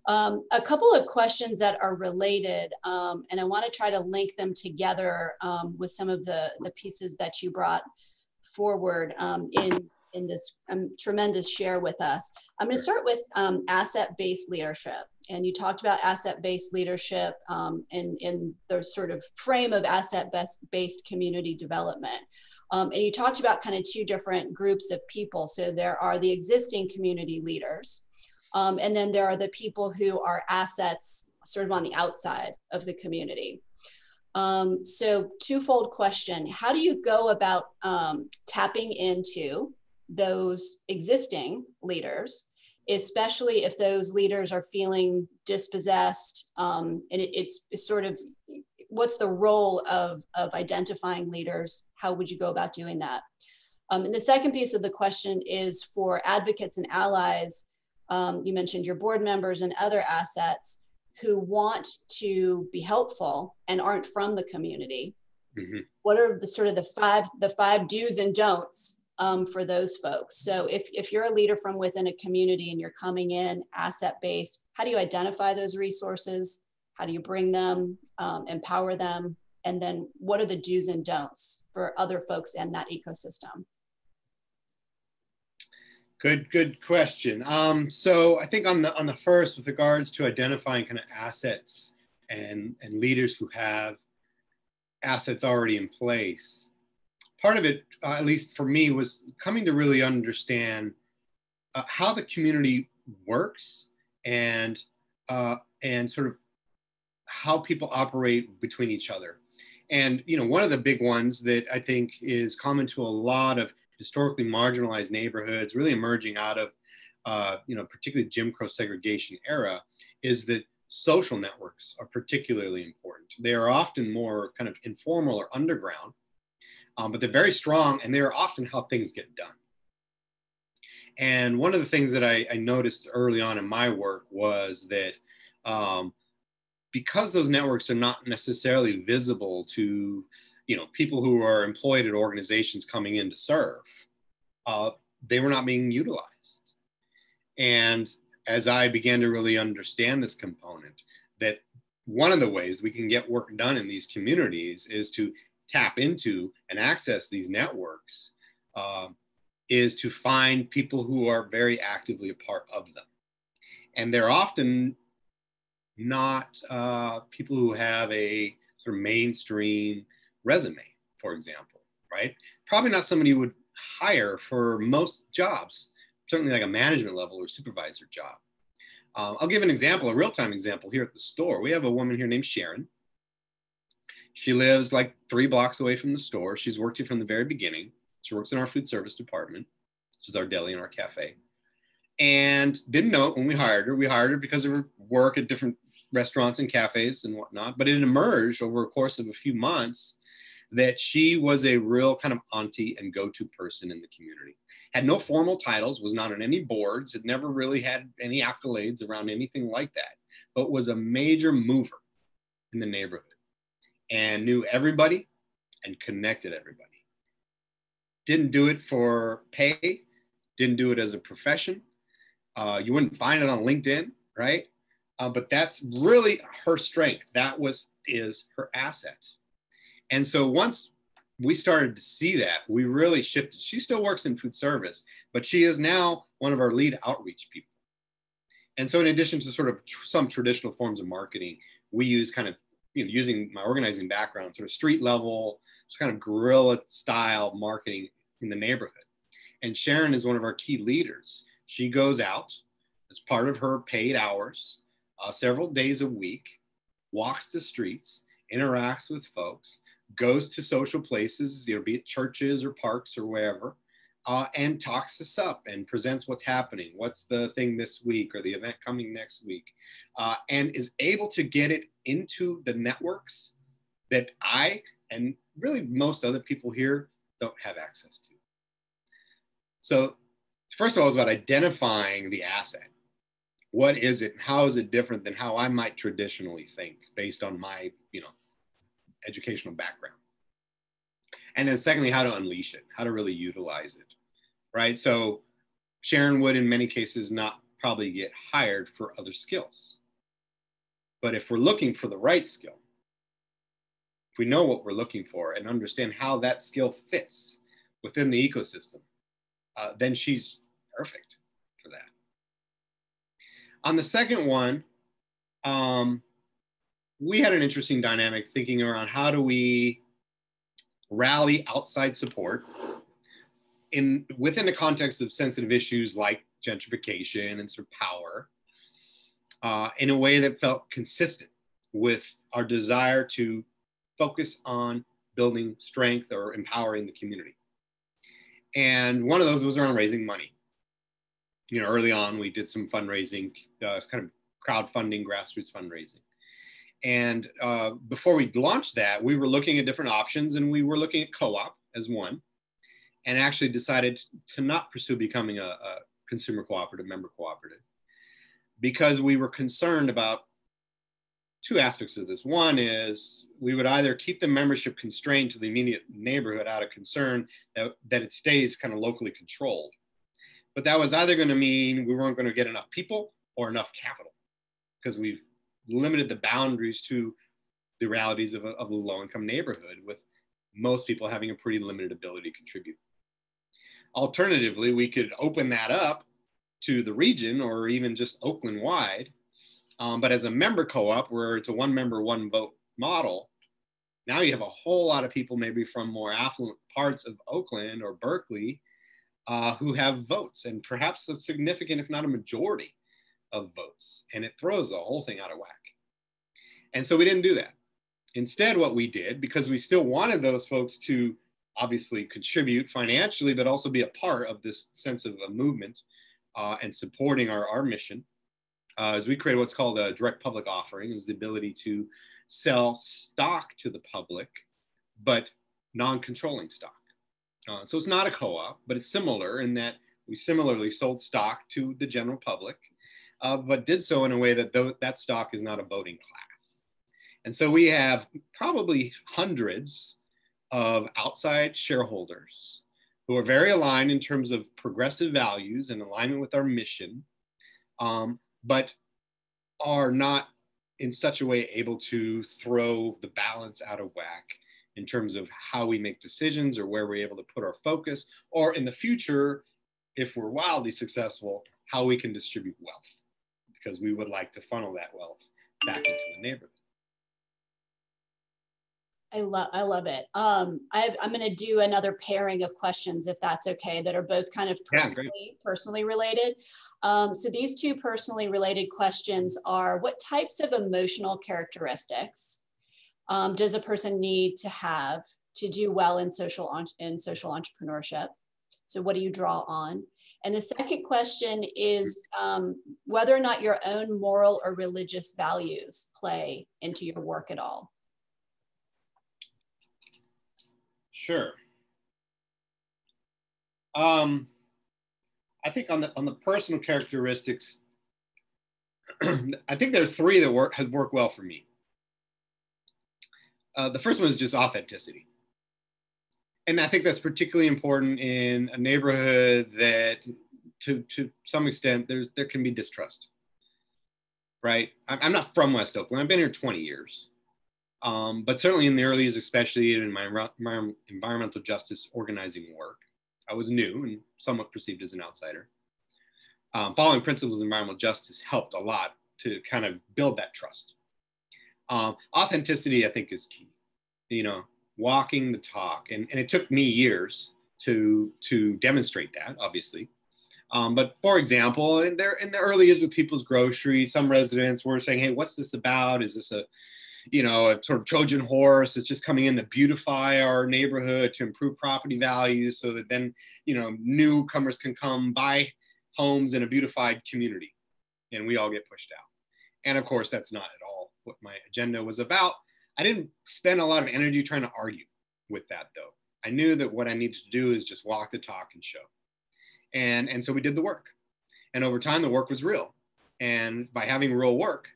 A couple of questions that are related, and I want to try to link them together with some of the pieces that you brought forward in this tremendous share with us. I'm going to start with asset-based leadership. And you talked about asset-based leadership in the sort of frame of asset-based community development. And you talked about kind of two different groups of people. So there are the existing community leaders, and then there are the people who are assets sort of on the outside of the community. So twofold question, how do you go about tapping into those existing leaders, especially if those leaders are feeling dispossessed, and it's sort of, what's the role of identifying leaders? How would you go about doing that? And the second piece of the question is for advocates and allies. You mentioned your board members and other assets. who want to be helpful and aren't from the community. Mm-hmm. What are the sort of the five do's and don'ts for those folks? So if you're a leader from within a community and you're coming in asset-based, how do you identify those resources? How do you bring them, empower them? And then what are the do's and don'ts for other folks in that ecosystem? Good question. So I think on the first, with regards to identifying kind of assets and leaders who have assets already in place, part of it, at least for me, was coming to really understand how the community works and sort of how people operate between each other. And one of the big ones that I think is common to a lot of historically marginalized neighborhoods, really emerging out of particularly Jim Crow segregation era, is that social networks are particularly important. They are often more kind of informal or underground, but they're very strong, and they're often how things get done. And one of the things that I noticed early on in my work was that because those networks are not necessarily visible to people who are employed at organizations coming in to serve, they were not being utilized. And as I began to really understand this component, that one of the ways we can get work done in these communities is to tap into and access these networks, is to find people who are very actively a part of them. And they're often not people who have a sort of mainstream resume, for example, right? Probably not somebody you would hire for most jobs, certainly like a management level or supervisor job. I'll give an example, a real-time example here at the store. We have a woman here named Sharon. She lives like 3 blocks away from the store. She's worked here from the very beginning. She works in our food service department, which is our deli and our cafe. And didn't know it when we hired her. We hired her because of her work at different restaurants and cafes and whatnot. But it emerged over a course of a few months that she was a real kind of auntie and go-to person in the community. Had no formal titles, was not on any boards, had never really had any accolades around anything like that, but was a major mover in the neighborhood and knew everybody and connected everybody. Didn't do it for pay, didn't do it as a profession. You wouldn't find it on LinkedIn, right? But that's really her strength. That is her asset. And so once we started to see that, we really shifted. She still works in food service, but she is now one of our lead outreach people. And so in addition to sort of some traditional forms of marketing, we use kind of, using my organizing background, sort of street level, just kind of guerrilla style marketing in the neighborhood. And Sharon is one of our key leaders. She goes out as part of her paid hours, several days a week, walks the streets, interacts with folks, goes to social places, be it churches or parks or wherever, and talks us up and presents what's happening, what's the thing this week or the event coming next week, and is able to get it into the networks that I and really most other people here don't have access to. So first of all, it's about identifying the asset. What is it? How is it different than how I might traditionally think based on my, educational background? And then secondly, how to unleash it, how to really utilize it, right? So Sharon would, in many cases, not probably get hired for other skills. But if we're looking for the right skill, if we know what we're looking for and understand how that skill fits within the ecosystem, then she's perfect for that. On the second one, we had an interesting dynamic thinking around how do we rally outside support within the context of sensitive issues like gentrification and sort of power, in a way that felt consistent with our desire to focus on building strength or empowering the community. And one of those was around raising money. Early on, we did some fundraising, kind of crowdfunding, grassroots fundraising. And before we launched that, we were looking at different options, and we were looking at co-op as one, and actually decided to not pursue becoming a consumer cooperative, member cooperative, because we were concerned about two aspects of this. One is we would either keep the membership constrained to the immediate neighborhood out of concern that it stays kind of locally controlled. But that was either going to mean we weren't going to get enough people or enough capital, because we've limited the boundaries to the realities of a low-income neighborhood, with most people having a pretty limited ability to contribute. Alternatively, we could open that up to the region or even just Oakland-wide. But as a member co-op, where it's a one member, one vote model, now you have a whole lot of people maybe from more affluent parts of Oakland or Berkeley who have votes, and perhaps a significant, if not a majority of votes. And it throws the whole thing out of whack. And so we didn't do that. Instead, what we did, because we still wanted those folks to obviously contribute financially, but also be a part of this sense of a movement and supporting our mission, is we created what's called a direct public offering. It was the ability to sell stock to the public, but non-controlling stock. So it's not a co-op, but it's similar in that we similarly sold stock to the general public, but did so in a way that that stock is not a voting class. And so we have probably hundreds of outside shareholders who are very aligned in terms of progressive values and alignment with our mission, but are not in such a way able to throw the balance out of whack in terms of how we make decisions or where we're able to put our focus, or in the future, if we're wildly successful, how we can distribute wealth, because we would like to funnel that wealth back into the neighborhood. I love it. I'm going to do another pairing of questions, if that's okay, that are both kind of personally related. So these two personally related questions are: what types of emotional characteristics does a person need to have to do well in social entrepreneurship? So what do you draw on? And the second question is whether or not your own moral or religious values play into your work at all. Sure. I think on the personal characteristics, I think there are three that has worked well for me. The first one is just authenticity. And I think that's particularly important in a neighborhood that to some extent there can be distrust, right? I'm not from West Oakland. I've been here 20 years. But certainly in the early years, especially in my environmental justice organizing work, I was new and somewhat perceived as an outsider. Following principles of environmental justice helped a lot to kind of build that trust. Authenticity, I think, is key. You know, walking the talk, and it took me years to demonstrate that, obviously. But for example, in the early years with People's Grocery, some residents were saying, "Hey, what's this about? Is this a sort of Trojan horse? It's just coming in to beautify our neighborhood, to improve property values, so that then, newcomers can come buy homes in a beautified community, and we all get pushed out." And of course, that's not at all what my agenda was about. I didn't spend a lot of energy trying to argue with that, though. I knew that what I needed to do is just walk the talk and show. And so we did the work. And over time, the work was real. And by having real work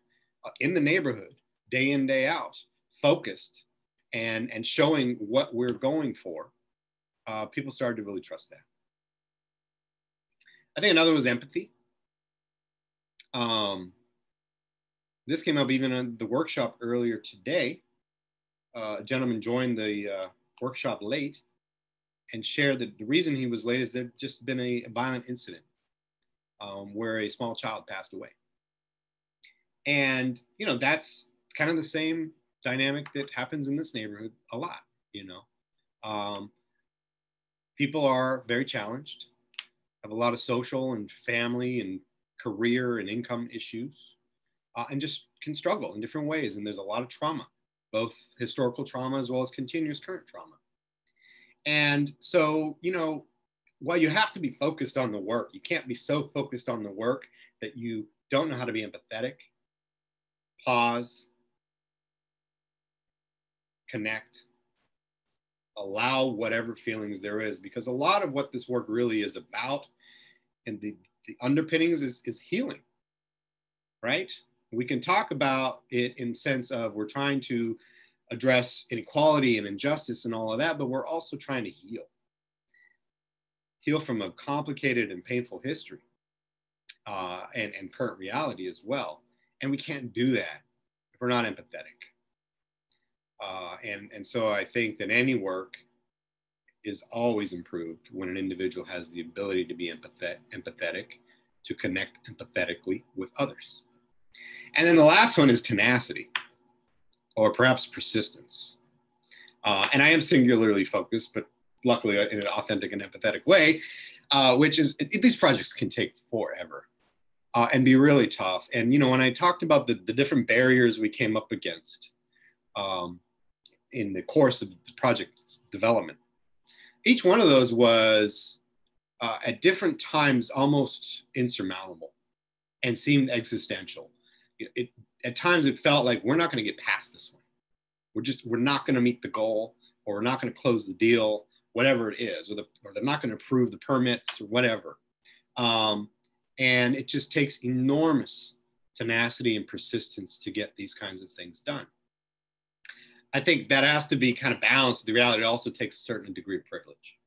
in the neighborhood, day in, day out, focused, and showing what we're going for, people started to really trust that. I think another was empathy. This came up even in the workshop earlier today. A gentleman joined the workshop late and shared that the reason he was late is there'd just been a violent incident where a small child passed away. And, that's kind of the same dynamic that happens in this neighborhood a lot, People are very challenged, have a lot of social and family and career and income issues, and just can struggle in different ways. And there's a lot of trauma, both historical trauma as well as continuous current trauma. And so, while you have to be focused on the work, you can't be so focused on the work that you don't know how to be empathetic, pause, connect, allow whatever feelings there is, because a lot of what this work really is about, and the underpinnings is healing, right? We can talk about it in the sense of we're trying to address inequality and injustice and all of that, but we're also trying to heal from a complicated and painful history and current reality as well. And we can't do that if we're not empathetic. And so I think that any work is always improved when an individual has the ability to be empathetic, to connect empathetically with others. And then the last one is tenacity, or perhaps persistence. And I am singularly focused, but luckily in an authentic and empathetic way, which is these projects can take forever and be really tough. And, you know, when I talked about the different barriers we came up against in the course of the project development, each one of those was at different times almost insurmountable and seemed existential. At times it felt like we're not going to get past this one. We're not going to meet the goal, or we're not going to close the deal, whatever it is, or they're not going to approve the permits or whatever. And it just takes enormous tenacity and persistence to get these kinds of things done. I think that has to be kind of balanced with the reality. It also takes a certain degree of privilege.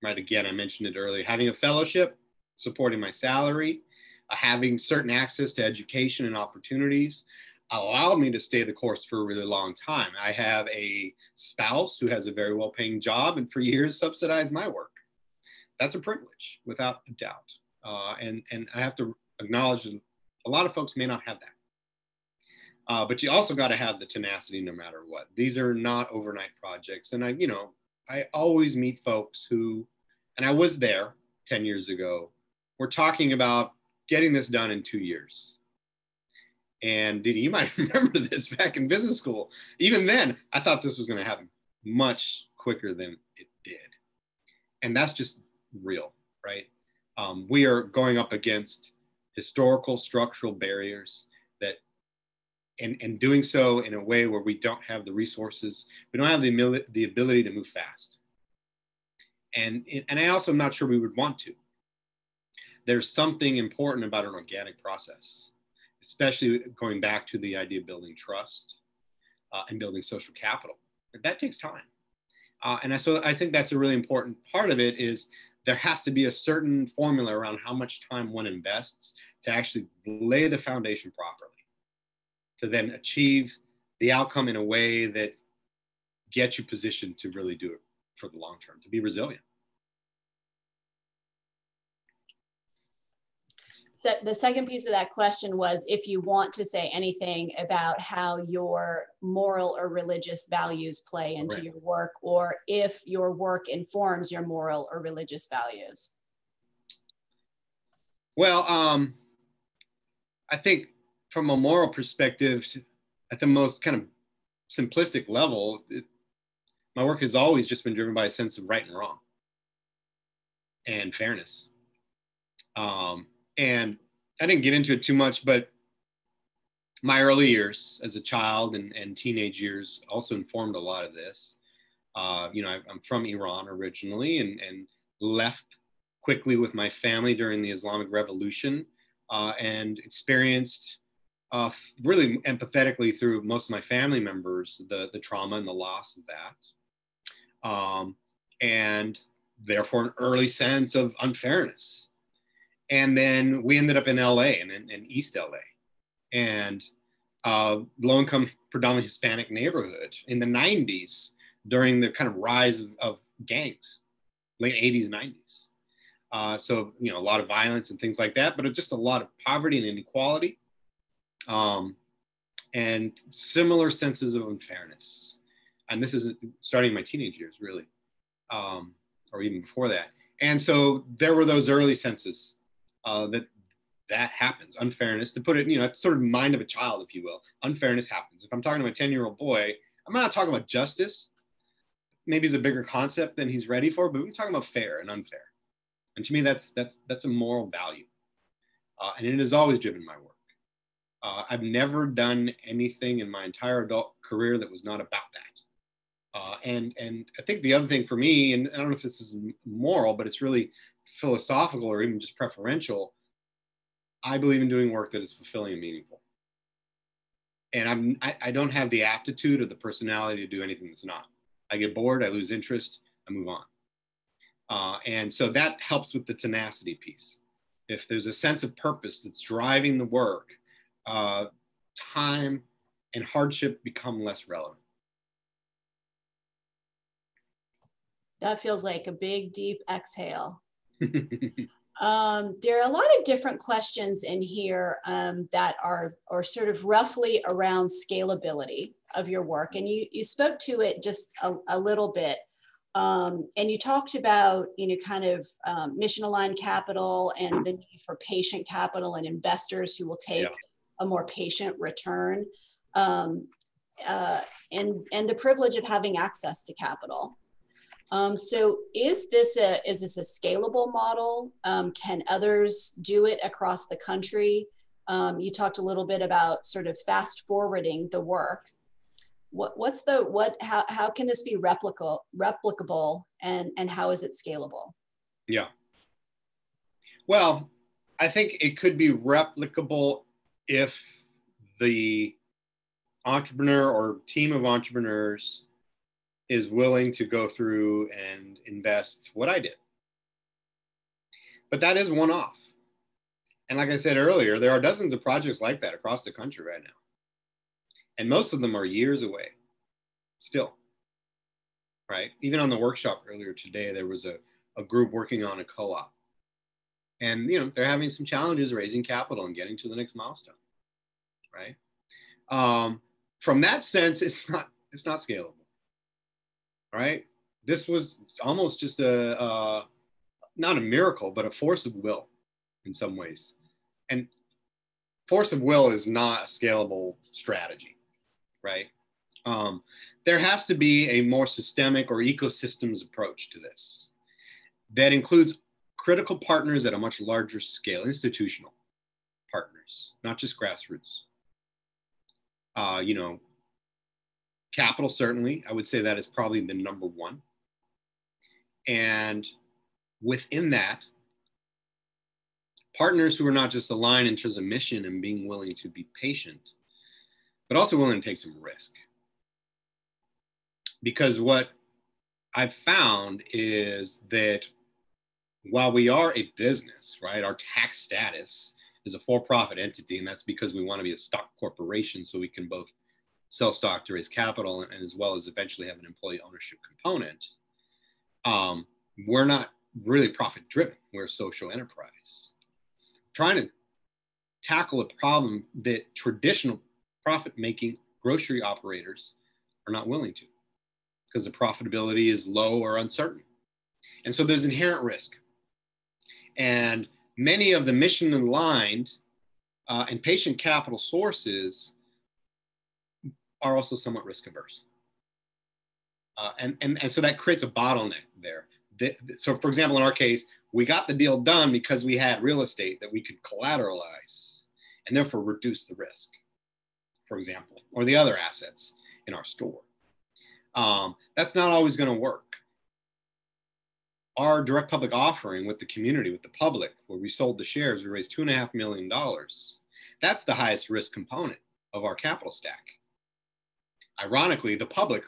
Right, again, I mentioned it earlier, having a fellowship, supporting my salary, having certain access to education and opportunities allowed me to stay the course for a really long time. I have a spouse who has a very well-paying job and for years subsidized my work. That's a privilege, without a doubt. And I have to acknowledge that a lot of folks may not have that. But you also got to have the tenacity no matter what. These are not overnight projects. And I always meet folks who, and I was there 10 years ago, we're talking about getting this done in 2 years. And Didi, you might remember this back in business school. Even then, I thought this was going to happen much quicker than it did. And that's just real, right? We are going up against historical structural barriers that, and doing so in a way where we don't have the resources, we don't have the ability to move fast. And I also am not sure we would want to. There's something important about an organic process, especially going back to the idea of building trust and building social capital. That takes time. So I think that's a really important part of it is there has to be a certain formula around how much time one invests to actually lay the foundation properly, to then achieve the outcome in a way that gets you positioned to really do it for the long term, to be resilient. So the second piece of that question was if you want to say anything about how your moral or religious values play into Right. your work, or if your work informs your moral or religious values. Well, I think from a moral perspective, at the most kind of simplistic level, my work has always just been driven by a sense of right and wrong and fairness. And I didn't get into it too much, but my early years as a child and teenage years also informed a lot of this. I'm from Iran originally and left quickly with my family during the Islamic Revolution and experienced really empathetically through most of my family members, the trauma and the loss of that. And therefore an early sense of unfairness. And then we ended up in LA and in East LA, and low income, predominantly Hispanic neighborhood in the 90s during the kind of rise of gangs, late 80s, 90s. So, a lot of violence and things like that, but just a lot of poverty and inequality and similar senses of unfairness. And this is starting my teenage years, really, or even before that. And so there were those early senses that happens, unfairness, to put it, it's sort of mind of a child, if you will. Unfairness happens. If I'm talking to my 10-year-old boy, I'm not talking about justice. Maybe it's a bigger concept than he's ready for, but we're talking about fair and unfair. And to me, that's a moral value. And it has always driven my work. I've never done anything in my entire adult career that was not about that. And I think the other thing for me, and I don't know if this is moral, but it's really philosophical or even just preferential, I believe in doing work that is fulfilling and meaningful. And I don't have the aptitude or the personality to do anything that's not. I get bored, I lose interest, I move on. And so that helps with the tenacity piece. If there's a sense of purpose that's driving the work, time and hardship become less relevant. That feels like a big, deep exhale. There are a lot of different questions in here that are sort of roughly around scalability of your work. And you spoke to it just a little bit. And you talked about, kind of mission aligned capital and the need for patient capital and investors who will take a more patient return, and the privilege of having access to capital. So is this a scalable model? Can others do it across the country? You talked a little bit about sort of fast forwarding the work. How can this be replicable and how is it scalable? Yeah. Well, I think it could be replicable if the entrepreneur or team of entrepreneurs is willing to go through and invest what I did. But that is one off. And like I said earlier, there are dozens of projects like that across the country right now. And most of them are years away still, right? Even on the workshop earlier today, there was a group working on a co-op. And they're having some challenges raising capital and getting to the next milestone, right? From that sense, it's not scalable. Right? This was almost just not a miracle, but a force of will in some ways. And force of will is not a scalable strategy, right? There has to be a more systemic or ecosystems approach to this that includes critical partners at a much larger scale, institutional partners, not just grassroots. Capital, certainly, I would say that is probably the number one. And within that, partners who are not just aligned in terms of mission and being willing to be patient, but also willing to take some risk. Because what I've found is that while we are a business, right, our tax status is a for-profit entity, and that's because we want to be a stock corporation so we can both sell stock to raise capital and as well as eventually have an employee ownership component. We're not really profit driven. We're a social enterprise. Trying to tackle a problem that traditional profit making grocery operators are not willing to because the profitability is low or uncertain. And so there's inherent risk. And many of the mission aligned and patient capital sources are also somewhat risk averse. And so that creates a bottleneck there. So for example, in our case, we got the deal done because we had real estate that we could collateralize and therefore reduce the risk, for example, or the other assets in our store. That's not always going to work. Our direct public offering with the community, with the public, where we sold the shares, we raised $2.5 million. That's the highest risk component of our capital stack. Ironically, the public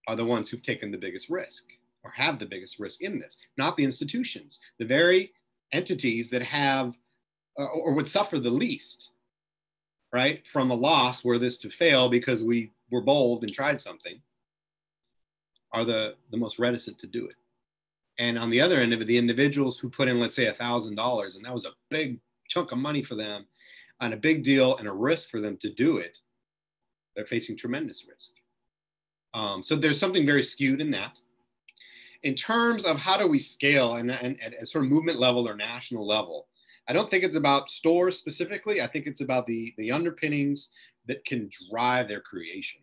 are the ones who've taken the biggest risk or have the biggest risk in this, not the institutions, the very entities that have or would suffer the least, right, from a loss were this to fail because we were bold and tried something, are the most reticent to do it. And on the other end of it, the individuals who put in, let's say, $1,000, and that was a big chunk of money for them and a big deal and a risk for them to do it, they're facing tremendous risk. So there's something very skewed in that. In terms of how do we scale and at a sort of movement level or national level, I don't think it's about stores specifically. I think it's about the underpinnings that can drive their creation.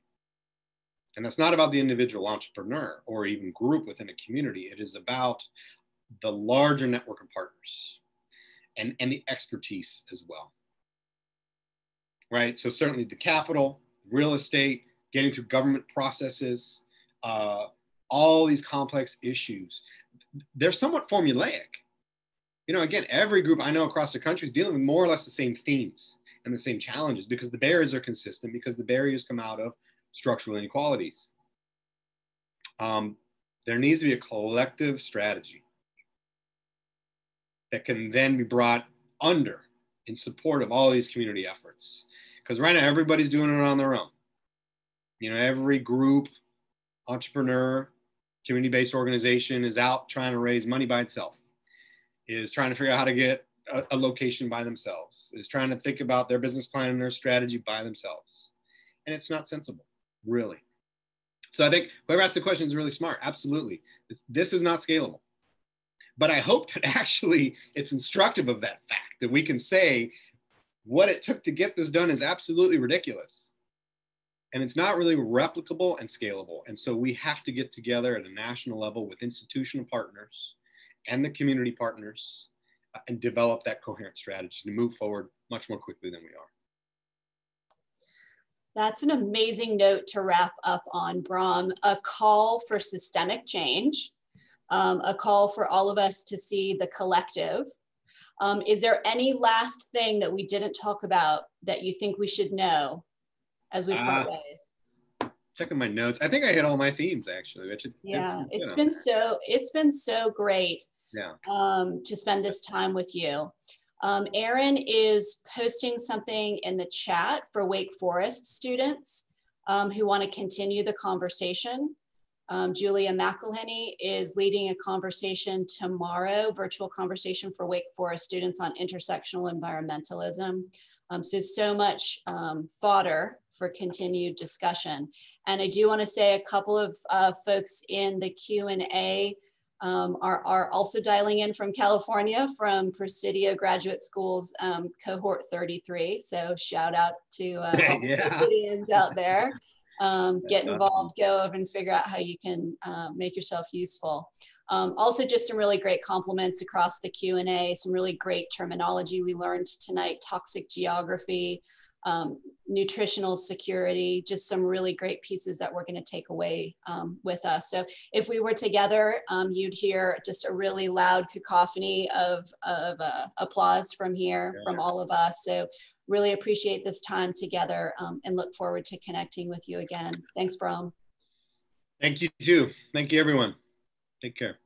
And that's not about the individual entrepreneur or even group within a community. It is about the larger network of partners and the expertise as well. Right? So certainly the capital, real estate, getting through government processes, all these complex issues, they're somewhat formulaic. Again, every group I know across the country is dealing with more or less the same themes and the same challenges, because the barriers are consistent, because the barriers come out of structural inequalities. There needs to be a collective strategy that can then be brought under in support of all these community efforts. Because right now, everybody's doing it on their own. You know, every group, entrepreneur, community-based organization is out trying to raise money by itself, is trying to figure out how to get a location by themselves, is trying to think about their business plan and their strategy by themselves. And it's not sensible, really. So I think whoever asked the question is really smart. Absolutely. This is not scalable. But I hope that actually it's instructive of that fact, that we can say what it took to get this done is absolutely ridiculous. And it's not really replicable and scalable. And so we have to get together at a national level with institutional partners and the community partners and develop that coherent strategy to move forward much more quickly than we are. That's an amazing note to wrap up on, Brahm. A call for systemic change, a call for all of us to see the collective. Is there any last thing that we didn't talk about that you think we should know as we part ways? Checking my notes. I think I hit all my themes, actually. Yeah, it's been so great to spend this time with you. Erin is posting something in the chat for Wake Forest students who want to continue the conversation. Julia McElhenney is leading a conversation tomorrow, virtual conversation for Wake Forest students on intersectional environmentalism. So much fodder for continued discussion. And I do want to say a couple of folks in the Q&A are also dialing in from California, from Presidio Graduate School's cohort 33. So shout out to all the Presidians out there. Get involved, go over and figure out how you can make yourself useful. Also just some really great compliments across the Q&A, some really great terminology we learned tonight: toxic geography, nutritional security, just some really great pieces that we're going to take away with us. So if we were together, you'd hear just a really loud cacophony of applause from here, from all of us. So really appreciate this time together and look forward to connecting with you again. Thanks, Brahm. Thank you too. Thank you, everyone. Take care.